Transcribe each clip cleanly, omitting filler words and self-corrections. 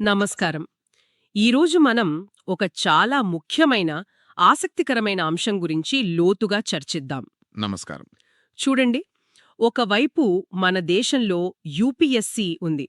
నమస్కారం. ఈరోజు మనం ఒక చాలా ముఖ్యమైన, ఆసక్తికరమైన అంశం గురించి లోతుగా చర్చిద్దాం. నమస్కారం. చూడండి, ఒకవైపు మన దేశంలో యూపీఎస్సీ ఉంది.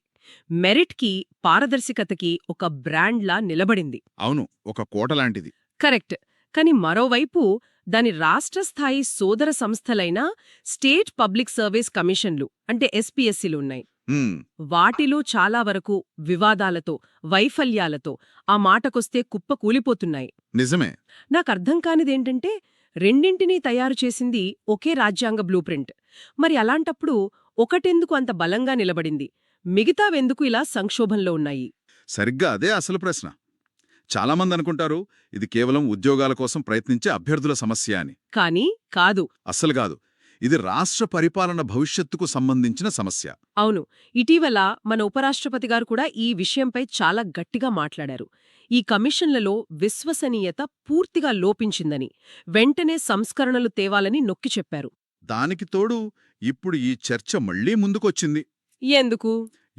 మెరిట్కి, పారదర్శకతకి ఒక బ్రాండ్లా నిలబడింది. అవును, ఒక కోటలాంటిది. కరెక్ట్. కాని మరోవైపు దాని రాష్ట్ర స్థాయి సోదర సంస్థలైన స్టేట్ పబ్లిక్ సర్వీస్ కమిషన్లు అంటే ఎస్పీఎస్సీలు ఉన్నాయి. హ్మ్, వాటిలో చాలా వరకు వివాదాలతో, వైఫల్యాలతో ఆ మాటకొస్తే కుప్పకూలిపోతున్నాయి. నిజమే. నాకర్థం కానిదేంటంటే, రెండింటినీ తయారు చేసింది ఒకే రాజ్యాంగ బ్లూప్రింట్. మరి అలాంటప్పుడు ఒకటెందుకు అంత బలంగా నిలబడింది, మిగతావెందుకు ఇలా సంక్షోభంలో ఉన్నాయి? సరిగ్గా అదే అసలు ప్రశ్న. చాలామంది అనుకుంటారు ఇది కేవలం ఉద్యోగాల కోసం ప్రయత్నించే అభ్యర్థుల సమస్య అని. కానీ కాదు. అస్సలు కాదు. ఇది రాష్ట్ర పరిపాలన భవిష్యత్తుకు సంబంధించిన సమస్య. అవును, ఇటీవల మన ఉపరాష్ట్రపతి గారు కూడా ఈ విషయంపై చాలా గట్టిగా మాట్లాడారు. ఈ కమిషన్లలో విశ్వసనీయత పూర్తిగా లోపించిందని, వెంటనే సంస్కరణలు తేవాలని నొక్కి చెప్పారు. దానికి తోడు ఇప్పుడు ఈ చర్చ మళ్లీ ముందుకొచ్చింది. ఎందుకు?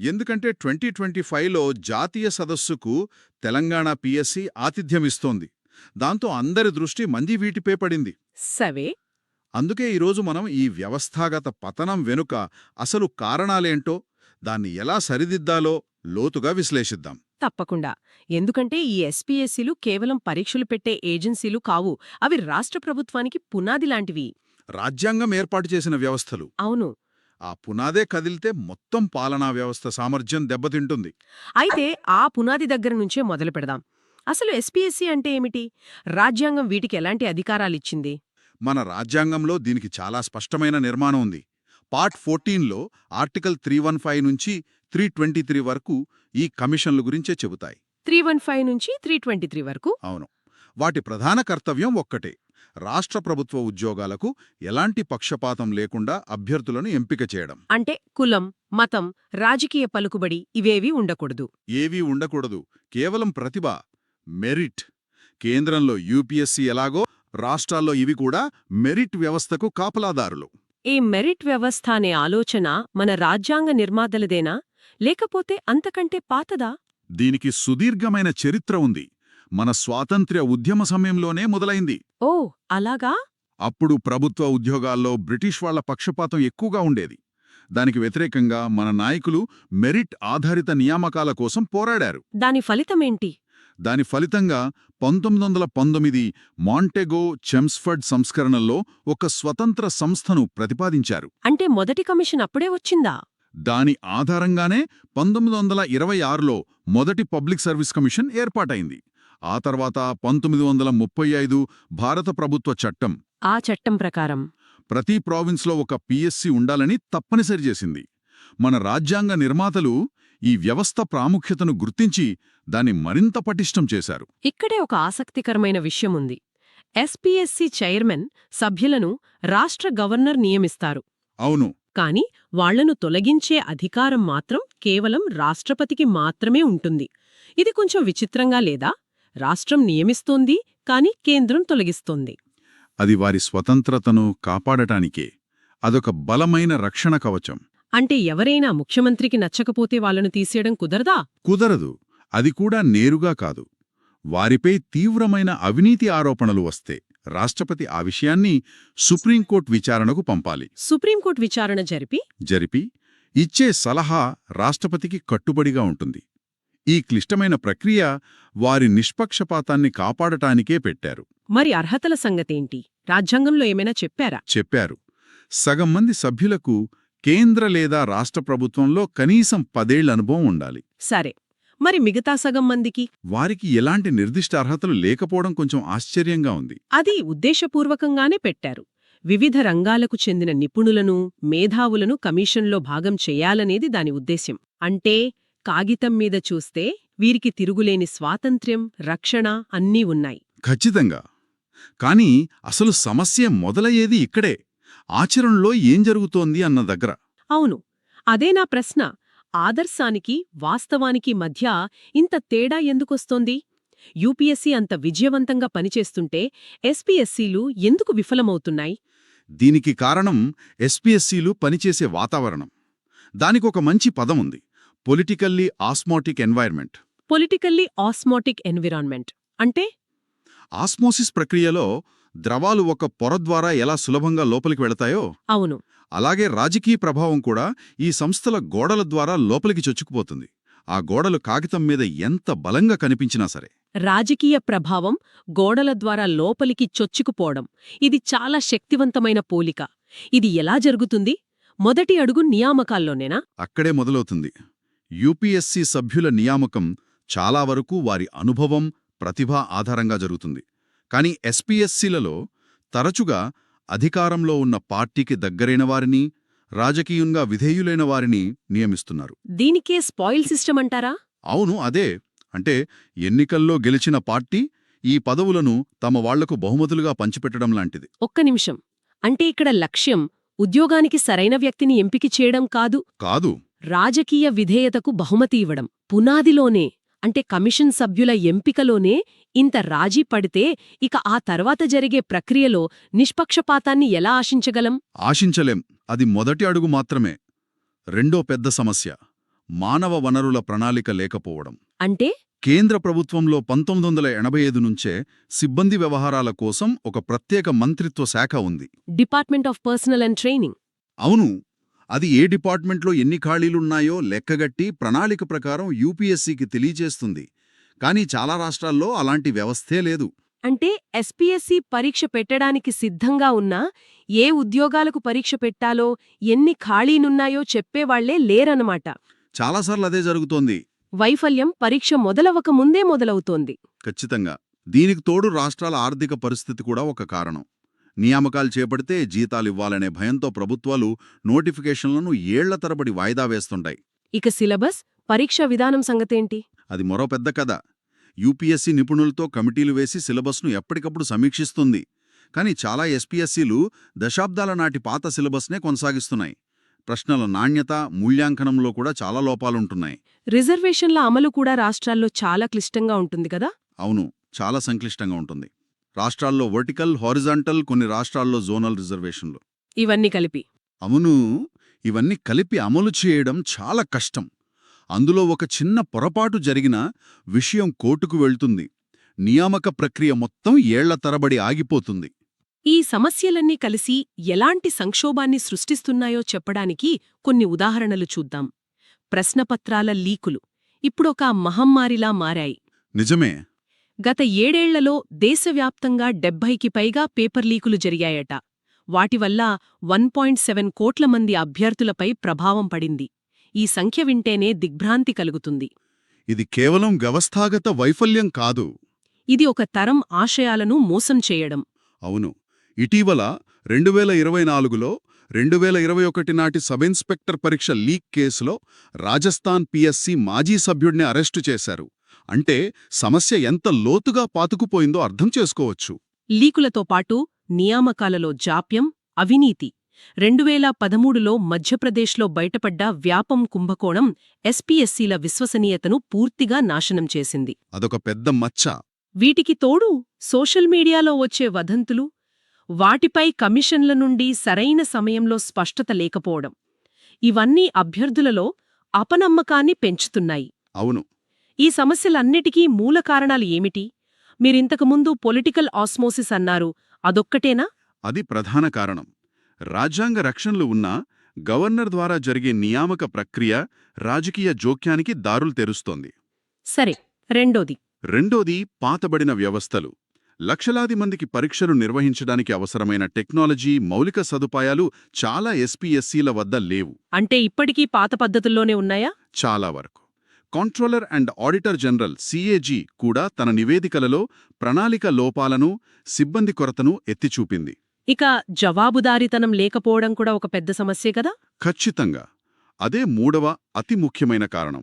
ఎందుకంటే 2025లో జాతీయ సదస్సుకు తెలంగాణ పిఎస్సి ఆతిథ్యమిస్తోంది. దాంతో అందరి దృష్టి మంది వీటిపై పడింది. సవే. అందుకే ఈరోజు మనం ఈ వ్యవస్థాగత పతనం వెనుక అసలు కారణాలేంటో, దాన్ని ఎలా సరిదిద్దాలో లోతుగా విశ్లేషిద్దాం. తప్పకుండా. ఎందుకంటే ఈ ఎస్పీఎస్సీలు కేవలం పరీక్షలు పెట్టే ఏజెన్సీలు కావు. అవి రాష్ట్ర ప్రభుత్వానికి పునాది లాంటివి. రాజ్యాంగం ఏర్పాటు చేసిన వ్యవస్థలు. అవును. ఆ పునాదే కదిలితే మొత్తం పాలనా వ్యవస్థ సామర్థ్యం దెబ్బతింటుంది. అయితే ఆ పునాది దగ్గర నుంచే మొదలు పెడదాం. అసలు ఎస్పీఎస్సీ అంటే ఏమిటి? రాజ్యాంగం వీటికి ఎలాంటి అధికారాలిచ్చింది? మన రాజ్యాంగంలో దీనికి చాలా స్పష్టమైన నిర్మాణం ఉంది. పార్ట్ 14లో ఆర్టికల్ 315 నుంచి 323 వరకు ఈ కమిషన్ల గురించే చెబుతాయి. 315 నుంచి 323 వరకు. అవును. వాటి ప్రధాన కర్తవ్యం ఒక్కటే: రాష్ట్ర ప్రభుత్వ ఉద్యోగాలకు ఎలాంటి పక్షపాతం లేకుండా అభ్యర్థులను ఎంపిక చేయడం. అంటే కులం, మతం, రాజకీయ పలుకుబడి ఇవేవీ ఉండకూడదు. ఏవీ ఉండకూడదు. కేవలం ప్రతిభ, మెరిట్. కేంద్రంలో యూపీఎస్సీ ఎలాగో రాష్ట్రాల్లో ఇవి కూడా మెరిట్ వ్యవస్థకు కాపలాదారులు. ఈ మెరిట్ వ్యవస్థ అనే ఆలోచన మన రాజ్యాంగ నిర్మాతలదేనా, లేకపోతే అంతకంటే పాతదా? దీనికి సుదీర్ఘమైన చరిత్ర ఉంది. మన స్వాతంత్ర్య ఉద్యమ సమయంలోనే మొదలైంది. ఓ, అలాగా? అప్పుడు ప్రభుత్వ ఉద్యోగాల్లో బ్రిటిష్ వాళ్ల పక్షపాతం ఎక్కువగా ఉండేది. దానికి వ్యతిరేకంగా మన నాయకులు మెరిట్ ఆధారిత నియామకాల కోసం పోరాడారు. దాని ఫలితమేంటి? దాని ఫలితంగా 1919 మాంటెగో చెమ్స్ఫర్డ్ సంస్కరణల్లో ఒక స్వతంత్ర సంస్థను ప్రతిపాదించారు. అంటే మొదటి కమిషన్ అప్పుడే వచ్చిందా? దాని ఆధారంగానే 1926లో మొదటి పబ్లిక్ సర్వీస్ కమిషన్ ఏర్పాటైంది. ఆ తర్వాత 1935 భారత ప్రభుత్వ చట్టం. ఆ చట్టం ప్రకారం ప్రతి ప్రావిన్స్లో ఒక పిఎస్సి ఉండాలని తప్పనిసరి చేసింది. మన రాజ్యాంగ నిర్మాతలు ఈ వ్యవస్థ ప్రాముఖ్యతను గుర్తించి దాన్ని మరింత పటిష్టం చేశారు. ఇక్కడే ఒక ఆసక్తికరమైన విషయముంది. ఎస్పీఎస్సీ చైర్మన్ సభ్యులను రాష్ట్ర గవర్నర్ నియమిస్తారు. అవును. కాని వాళ్లను తొలగించే అధికారం మాత్రం కేవలం రాష్ట్రపతికి మాత్రమే ఉంటుంది. ఇది కొంచెం విచిత్రంగా లేదా? రాష్ట్రం నియమిస్తోంది, కాని కేంద్రం తొలగిస్తోంది. అది వారి స్వతంత్రతను కాపాడటానికే. అదొక బలమైన రక్షణ కవచం. అంటే ఎవరైనా ముఖ్యమంత్రికి నచ్చకపోతే వాళ్లను తీసేయడం కుదరదా? కుదరదు. అది కూడా నేరుగా కాదు. వారిపై తీవ్రమైన అవినీతి ఆరోపణలు వస్తే రాష్ట్రపతి ఆ విషయాన్ని సుప్రీంకోర్టు విచారణకు పంపాలి. సుప్రీంకోర్టు విచారణ జరిపి ఇచ్చే సలహా రాష్ట్రపతికి కట్టుబడిగా ఉంటుంది. ఈ క్లిష్టమైన ప్రక్రియ వారి నిష్పక్షపాతాన్ని కాపాడటానికే పెట్టారు. మరి అర్హతల సంగతేంటి? రాజ్యాంగంలో ఏమైనా చెప్పారా? చెప్పారు. సగం మంది సభ్యులకు కేంద్ర లేదా రాష్ట్ర ప్రభుత్వంలో కనీసం 10 ఏళ్ల అనుభవం ఉండాలి. సరే, మరి మిగతా సగం మందికి? వారికి ఎలాంటి నిర్దిష్ట అర్హతలు లేకపోవడం కొంచెం ఆశ్చర్యంగా ఉంది. అది ఉద్దేశపూర్వకంగానే పెట్టారు. వివిధ రంగాలకు చెందిన నిపుణులను, మేధావులను కమిషన్లో భాగం చెయ్యాలనేది దాని ఉద్దేశ్యం. అంటే కాగితం మీద చూస్తే వీరికి తిరుగులేని స్వాతంత్ర్యం, రక్షణ అన్నీ ఉన్నాయి. ఖచ్చితంగా. కానీ అసలు సమస్య మొదలయ్యేది ఇక్కడే, ఆచరణలో ఏం జరుగుతోంది అన్న దగ్గర. అవును, అదే నా ప్రశ్న. ఆదర్శానికి, వాస్తవానికి మధ్య ఇంత తేడా ఎందుకొస్తోంది? యూపీఎస్సీ అంత విజయవంతంగా పనిచేస్తుంటే ఎస్పీఎస్సీలు ఎందుకు విఫలమవుతున్నాయి? దీనికి కారణం ఎస్పీఎస్సీలు పనిచేసే వాతావరణం. దానికొక మంచి పదముంది: politically osmotic environment. Politically osmotic environment అంటే ఆస్మోసిస్ ప్రక్రియలో ద్రవాలు ఒక పొర ద్వారా ఎలా సులభంగా లోపలికి వెళతాయో అవును. అలాగే రాజకీయ ప్రభావం కూడా ఈ సంస్థల గోడల ద్వారా లోపలికి చొచ్చుకుపోతుంది. ఆ గోడలు కాగితం మీద ఎంత బలంగా కనిపించినా సరే. రాజకీయ ప్రభావం గోడల ద్వారా లోపలికి చొచ్చుకుపోవడం ఇది చాలా శక్తివంతమైన పోలిక. ఇది ఎలా జరుగుతుంది? మొదటి అడుగు నియామకాల్లోనేనా? అక్కడే మొదలవుతుంది. యూపీఎస్సీ సభ్యుల నియామకం చాలా వరకు వారి అనుభవం, ప్రతిభ ఆధారంగా జరుగుతుంది. కానీ ఎస్పీఎస్సీలలో తరచుగా అధికారంలో ఉన్న పార్టీకి దగ్గరైన వారిని, రాజకీయంగా విధేయులైన వారిని నియమిస్తున్నారు. దీనికే స్పాయిల్ సిస్టమ్ అంటారా? అవును, అదే. అంటే ఎన్నికల్లో గెలిచిన పార్టీ ఈ పదవులను తమ వాళ్లకు బహుమతులుగా పంచిపెట్టడం లాంటిది. ఒక్క నిమిషం. అంటే ఇక్కడ లక్ష్యం ఉద్యోగానికి సరైన వ్యక్తిని ఎంపిక చేయడం కాదు. కాదు. రాజకీయ విధేయతకు బహుమతి ఇవ్వడం. పునాదిలోనే అంటే కమిషన్ సభ్యుల ఎంపికలోనే ఇంత రాజీ పడితే ఇక ఆ తర్వాత జరిగే ప్రక్రియలో నిష్పక్షపాతాన్ని ఎలా ఆశించగలం? ఆశించలేం. అది మొదటి అడుగు మాత్రమే. రెండో పెద్ద సమస్య మానవ వనరుల ప్రణాళిక లేకపోవడం. అంటే కేంద్ర ప్రభుత్వంలో 1985 నుంచే సిబ్బంది వ్యవహారాల కోసం ఒక ప్రత్యేక మంత్రిత్వ శాఖ ఉంది. Department of personal and training. అవును. అది ఏ డిపార్ట్మెంట్లో ఎన్ని ఖాళీలున్నాయో లెక్కగట్టి ప్రణాళిక ప్రకారం యూపీఎస్సీకి తెలియజేస్తుంది. కానీ చాలా రాష్ట్రాల్లో అలాంటి వ్యవస్థే లేదు. అంటే ఎస్పీఎస్సీ పరీక్ష పెట్టడానికి సిద్ధంగా ఉన్నా ఏ ఉద్యోగాలకు పరీక్ష పెట్టాలో, ఎన్ని ఖాళీనున్నాయో చెప్పేవాళ్లే లేరన్నమాట. చాలాసార్లు అదే జరుగుతోంది. వైఫల్యం పరీక్ష మొదలవక ముందే మొదలవుతోంది. ఖచ్చితంగా. దీనికి తోడు రాష్ట్రాల ఆర్థిక పరిస్థితి కూడా ఒక కారణం. నియామకాలు చేపడితే జీతాలివ్వాలనే భయంతో ప్రభుత్వాలు నోటిఫికేషన్లను ఏళ్ల తరబడి వాయిదా వేస్తుంటాయి. ఇక సిలబస్, పరీక్షా విధానం సంగతేంటి? అది మరో పెద్ద కథ. యూపీఎస్సీ నిపుణులతో కమిటీలు వేసి సిలబస్ను ఎప్పటికప్పుడు సమీక్షిస్తుంది. కానీ చాలా ఎస్పీఎస్సీలు దశాబ్దాల నాటి పాత సిలబస్నే కొనసాగిస్తున్నాయి. ప్రశ్నల నాణ్యత, మూల్యాంకనంలో కూడా చాలా లోపాలుంటున్నాయి. రిజర్వేషన్ల అమలు కూడా రాష్ట్రాల్లో చాలా క్లిష్టంగా ఉంటుంది కదా? అవును, చాలా సంక్లిష్టంగా ఉంటుంది. రాష్ట్రాల్లో వర్టికల్, హారిజాంటల్, కొన్ని రాష్ట్రాల్లో జోనల్ రిజర్వేషన్లు. ఇవన్నీ కలిపి. అవును, ఇవన్నీ కలిపి అమలు చేయడం చాలా కష్టం. అందులో ఒక చిన్న పొరపాటు జరిగినా విషయం కోర్టుకు వెళ్తుంది. నియామక ప్రక్రియ మొత్తం ఏళ్ల తరబడి ఆగిపోతుంది. ఈ సమస్యలన్నీ కలిసి ఎలాంటి సంక్షోభాన్ని సృష్టిస్తున్నాయో చెప్పడానికి కొన్ని ఉదాహరణలు చూద్దాం. ప్రశ్నపత్రాల లీకులు ఇప్పుడొక మహమ్మారిలా మారాయి. నిజమే. గత 7 ఏళ్లలో దేశవ్యాప్తంగా 70కి పైగా పేపర్ లీకులు జరిగాయట. వాటివల్ల 1.7 కోట్ల మంది అభ్యర్థులపై ప్రభావం పడింది. ఈ సంఖ్య వింటేనే దిగ్భ్రాంతి కలుగుతుంది. ఇది కేవలం వ్యవస్థాగత వైఫల్యం కాదు. ఇది ఒక తరం ఆశయాలను మోసం చేయడం. అవును. ఇటీవల 2024లో 2021 నాటి సబ్ ఇన్స్పెక్టర్ పరీక్ష లీక్ కేసులో రాజస్థాన్ పిఎస్సి మాజీ సభ్యుడిని అరెస్టు చేశారు. అంటే సమస్య ఎంత లోతుగా పాతుకుపోయిందో అర్థం చేసుకోవచ్చు. లీకులతో పాటు నియామకాలలో జాప్యం, అవినీతి. 2013లో మధ్యప్రదేశ్లో బయటపడ్డ వ్యాపం కుంభకోణం ఎస్పీఎస్సీల విశ్వసనీయతను పూర్తిగా నాశనం చేసింది. అదొక పెద్ద మచ్చ. వీటికి తోడు సోషల్ మీడియాలో వచ్చే వదంతులు, వాటిపై కమిషన్ల నుండి సరైన సమయంలో స్పష్టత లేకపోవడం, ఇవన్నీ అభ్యర్థులలో అపనమ్మకాన్ని పెంచుతున్నాయి. అవును. ఈ సమస్యలన్నిటికీ మూల కారణాలు ఏమిటి? మీరింతకుముందు పొలిటికల్ ఆస్మోసిస్ అన్నారు, అదొక్కటేనా? అది ప్రధాన కారణం. రాజ్యాంగ రక్షణలు ఉన్నా గవర్నర్ ద్వారా జరిగే నియామక ప్రక్రియ రాజకీయ జోక్యానికి దారులు తెరుస్తోంది. సరే, రెండోది పాతబడిన వ్యవస్థలు. లక్షలాది మందికి పరీక్షలు నిర్వహించడానికి అవసరమైన టెక్నాలజీ, మౌలిక సదుపాయాలు చాలా ఎస్పీఎస్సీల వద్ద లేవు. అంటే ఇప్పటికీ పాత పద్ధతుల్లోనే ఉన్నాయా? చాలా వరకు. Controller and auditor general CAG కూడా తన నివేదికలలో ప్రణాళిక లోపాలను, సిబ్బంది కొరతను ఎత్తిచూపింది. ఇక జవాబుదారీతనం లేకపోవడం కూడా ఒక పెద్ద సమస్యే కదా? ఖచ్చితంగా. అదే మూడవ అతి ముఖ్యమైన కారణం.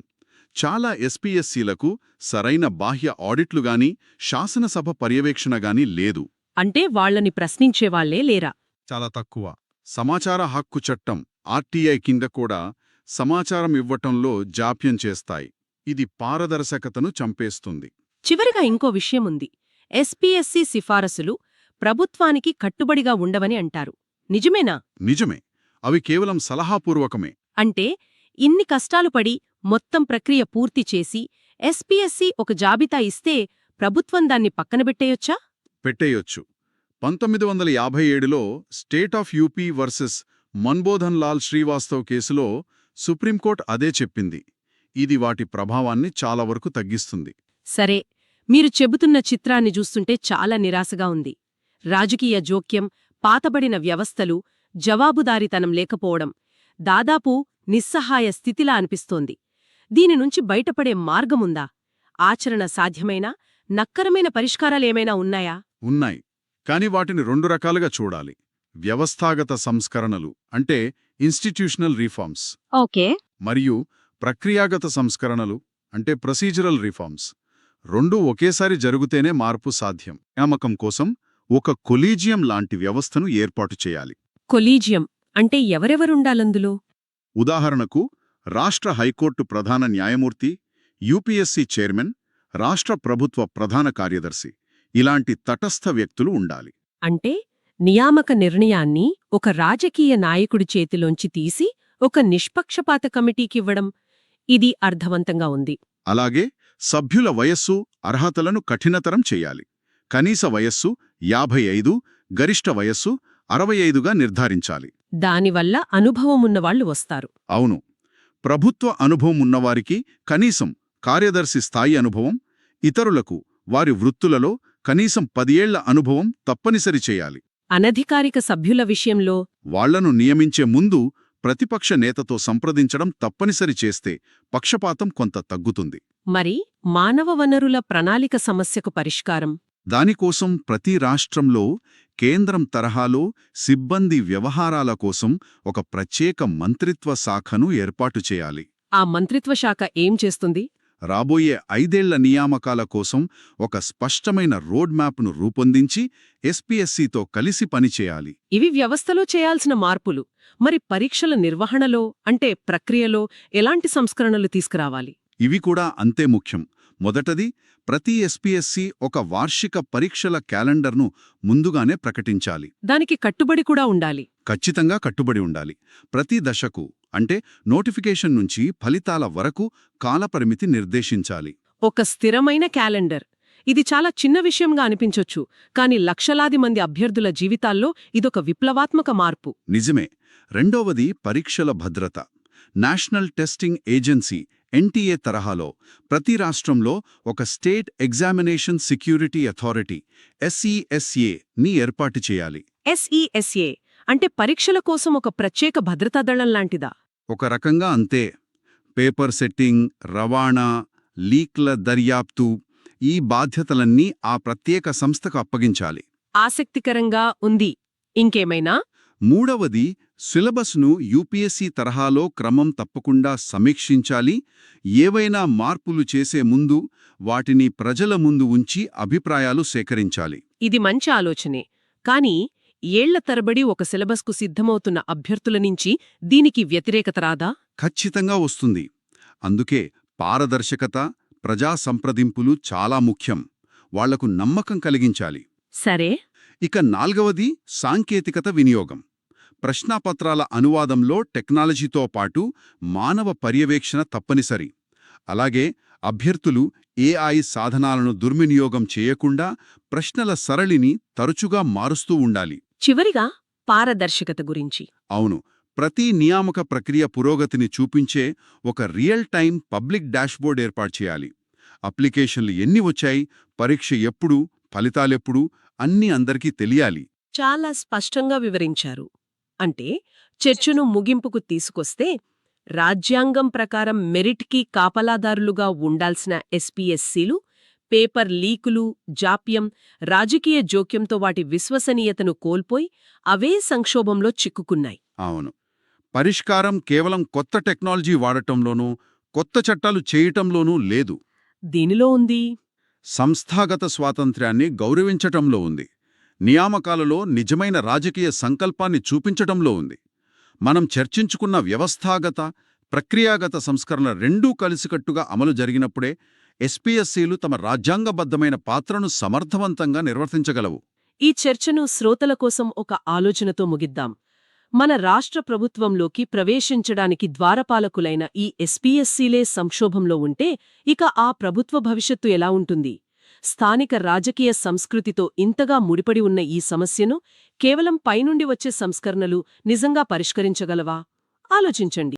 చాలా ఎస్పీఎస్సీలకు సరైన బాహ్య ఆడిట్లుగాని, శాసనసభ పర్యవేక్షణగాని లేదు. అంటే వాళ్లని ప్రశ్నించేవాళ్లే లేరా? చాలా తక్కువ. సమాచార హక్కు చట్టం ఆర్టీఐ కింద కూడా సమాచారం ఇవ్వటంలో జాప్యం చేస్తాయి. ఇది పారదర్శకతను చంపేస్తుంది. చివరిగా ఇంకో విషయముంది. ఎస్పీఎస్సీ సిఫారసులు ప్రభుత్వానికి కట్టుబడిగా ఉండవని అంటారు. నిజమేనా? నిజమే. అవి కేవలం సలహాపూర్వకమే. అంటే ఇన్ని కష్టాలు పడి మొత్తం ప్రక్రియ పూర్తి చేసి ఎస్పీఎస్సీ ఒక జాబితా ఇస్తే ప్రభుత్వం దాన్ని పక్కనబెట్టేయొచ్చా? పెట్టేయొచ్చు. 1957లో state of UP versus Manbodhan Lal Srivastava కేసులో సుప్రీంకోర్టు అదే చెప్పింది. ఇది వాటి ప్రభావాన్ని చాలా వరకు తగ్గిస్తుంది. సరే, మీరు చెబుతున్న చిత్రాన్ని చూస్తుంటే చాలా నిరాశగా ఉంది. రాజకీయ జోక్యం, పాతబడిన వ్యవస్థలు, జవాబుదారీతనం లేకపోవడం, దాదాపు నిస్సహాయ స్థితిలా అనిపిస్తోంది. దీని నుంచి బయటపడే మార్గముందా? ఆచరణ సాధ్యమైన, నక్కరమైన పరిష్కారాలేమైనా ఉన్నాయా? ఉన్నాయి. కాని వాటిని 2 రకాలుగా చూడాలి. వ్యవస్థాగత సంస్కరణలు అంటే ఇన్స్టిట్యూషనల్ రిఫార్మ్స్, ఓకే. మరియు ప్రక్రియాగత సంస్కరణలు అంటే ప్రొసీజరల్ రిఫార్మ్స్. 2 ఒకేసారి జరుగుతేనే మార్పు సాధ్యం. నియామకం కోసం ఒక కొలీజియం లాంటి వ్యవస్థను ఏర్పాటు చేయాలి. కొలీజియం అంటే ఎవరెవరుండాలందులో? ఉదాహరణకు రాష్ట్ర హైకోర్టు ప్రధాన న్యాయమూర్తి, యూపీఎస్సీ చైర్మన్, రాష్ట్ర ప్రభుత్వ ప్రధాన కార్యదర్శి ఇలాంటి తటస్థ వ్యక్తులు ఉండాలి. అంటే నియామక నిర్ణయాన్ని ఒక రాజకీయ నాయకుడి చేతిలోంచి తీసి ఒక నిష్పక్షపాత కమిటీకివ్వడం, ఇది అర్థవంతంగా ఉంది. అలాగే సభ్యుల వయస్సు, అర్హతలను కఠినతరం చేయాలి. కనీస వయస్సు 55, గరిష్ట వయస్సు 65గా నిర్ధారించాలి. దానివల్ల అనుభవమున్నవాళ్లు వస్తారు. అవును. ప్రభుత్వ అనుభవం ఉన్నవారికి కనీసం కార్యదర్శి స్థాయి అనుభవం, ఇతరులకు వారి వృత్తులలో కనీసం 10 ఏళ్ల అనుభవం తప్పనిసరి చేయాలి. అనధికారిక సభ్యుల విషయంలో వాళ్లను నియమించే ముందు ప్రతిపక్ష నేతతో సంప్రదించడం తప్పనిసరి చేస్తే పక్షపాతం కొంత తగ్గుతుంది. మరి మానవ వనరుల ప్రణాళిక సమస్యకు పరిష్కారం? దానికోసం ప్రతి రాష్ట్రంలో కేంద్రం తరహాలో సిబ్బంది వ్యవహారాల కోసం ఒక ప్రత్యేక మంత్రిత్వ శాఖను ఏర్పాటు చేయాలి. ఆ మంత్రిత్వ శాఖ ఏం చేస్తుంది? రాబోయే 5 ఏళ్ల నియామకాల కోసం ఒక స్పష్టమైన రోడ్ మ్యాప్ను రూపొందించి ఎస్పీఎస్సీతో కలిసి పనిచేయాలి. ఇవి వ్యవస్థలో చేయాల్సిన మార్పులు. మరి పరీక్షల నిర్వహణలో అంటే ప్రక్రియలో ఎలాంటి సంస్కరణలు తీసుకురావాలి? ఇవి కూడా అంతే ముఖ్యం. మొదటది, ప్రతి ఎస్పీఎస్సీ ఒక వార్షిక పరీక్షల క్యాలెండర్ను ముందుగానే ప్రకటించాలి. దానికి కట్టుబడి కూడా ఉండాలి. ఖచ్చితంగా కట్టుబడి ఉండాలి. ప్రతి దశకు అంటే నోటిఫికేషన్ నుంచి ఫలితాల వరకు కాలపరిమితి నిర్దేశించాలి. ఒక స్థిరమైన క్యాలెండర్. ఇది చాలా చిన్న విషయంగా అనిపించొచ్చు, కానీ లక్షలాది మంది అభ్యర్థుల జీవితాల్లో ఇదొక విప్లవాత్మక మార్పు. నిజమే. రెండవది, పరీక్షల భద్రత. నేషనల్ టెస్టింగ్ ఏజెన్సీ ఎన్టీఏ తరహాలో ప్రతి రాష్ట్రంలో ఒక state examination security authority SESA ని ఏర్పాటు చేయాలి. SESA అంటే పరీక్షల కోసం ఒక ప్రత్యేక భద్రతా దళం లాంటిదా? ఒక రకంగా అంతే. పేపర్ సెట్టింగ్, రవాణా, లీక్ల దర్యాప్తు, ఈ బాధ్యతలన్నీ ఆ ప్రత్యేక సంస్థకు అప్పగించాలి. ఆసక్తికరంగా ఉంది. ఇంకేమైనా? మూడవది, సిలబస్ను యూపీఎస్సీ తరహాలో క్రమం తప్పకుండా సమీక్షించాలి. ఏవైనా మార్పులు చేసే ముందు వాటిని ప్రజల ముందు ఉంచి అభిప్రాయాలు సేకరించాలి. ఇది మంచి ఆలోచనే. కానీ ఏళ్ల తరబడి ఒక సిలబస్కు సిద్ధమవుతున్న అభ్యర్థుల నుంచి దీనికి వ్యతిరేకత రాదా? ఖచ్చితంగా వస్తుంది. అందుకే పారదర్శకత, ప్రజా సంప్రదింపులు చాలా ముఖ్యం. వాళ్లకు నమ్మకం కలిగించాలి. సరే. ఇక నాల్గవది, సాంకేతికత వినియోగం. ప్రశ్నాపత్రాల అనువాదంలో టెక్నాలజీతో పాటు మానవ పర్యవేక్షణ తప్పనిసరి. అలాగే అభ్యర్థులు AI సాధనాలను దుర్వినియోగం చేయకుండా ప్రశ్నల సరళిని తరచుగా మారుస్తూ ఉండాలి. చివరిగా పారదర్శకత గురించి. అవును. ప్రతి నియామక ప్రక్రియ పురోగతిని చూపించే ఒక రియల్ టైం పబ్లిక్ డాష్బోర్డ్ ఏర్పాటు చేయాలి. అప్లికేషన్లు ఎన్ని వచ్చాయి, పరీక్ష ఎప్పుడు, ఫలితాలెప్పుడు అన్నీ అందరికీ తెలియాలి. చాలా స్పష్టంగా వివరించారు. అంటే చర్చను ముగింపుకు తీసుకొస్తే, రాజ్యాంగం ప్రకారం మెరిట్కి కాపలాదారులుగా ఉండాల్సిన ఎస్పీఎస్సీలు పేపర్ లీకులు, జాప్యం, రాజకీయ జోక్యంతో వాటి విశ్వసనీయతను కోల్పోయి అవే సంక్షోభంలో చిక్కుకున్నాయి. అవును. పరిష్కారం కేవలం కొత్త టెక్నాలజీ వాడటంలోనూ, కొత్త చట్టాలు చేయటంలోనూ లేదు. దీనిలో ఉంది. సంస్థాగత స్వాతంత్ర్యాన్ని గౌరవించటంలో ఉంది. నియామకాలలో నిజమైన రాజకీయ సంకల్పాన్ని చూపించటంలో ఉంది. మనం చర్చించుకున్న వ్యవస్థాగత, ప్రక్రియాగత సంస్కరణ రెండూ కలిసికట్టుగా అమలు జరిగినప్పుడే ఎస్పీఎస్సీలు తమ రాజ్యాంగబద్ధమైన పాత్రను సమర్థవంతంగా నిర్వర్తించగలవు. ఈ చర్చను శ్రోతల కోసం ఒక ఆలోచనతో ముగిద్దాం. మన రాష్ట్ర ప్రభుత్వంలోకి ప్రవేశించడానికి ద్వారపాలకులైన ఈ ఎస్పీఎస్సీలే సంక్షోభంలో ఉంటే ఇక ఆ ప్రభుత్వ భవిష్యత్తు ఎలా ఉంటుంది? స్థానిక రాజకీయ సంస్కృతితో ఇంతగా ముడిపడి ఉన్న ఈ సమస్యను కేవలం పైనుండి వచ్చే సంస్కరణలు నిజంగా పరిష్కరించగలవా? ఆలోచించండి.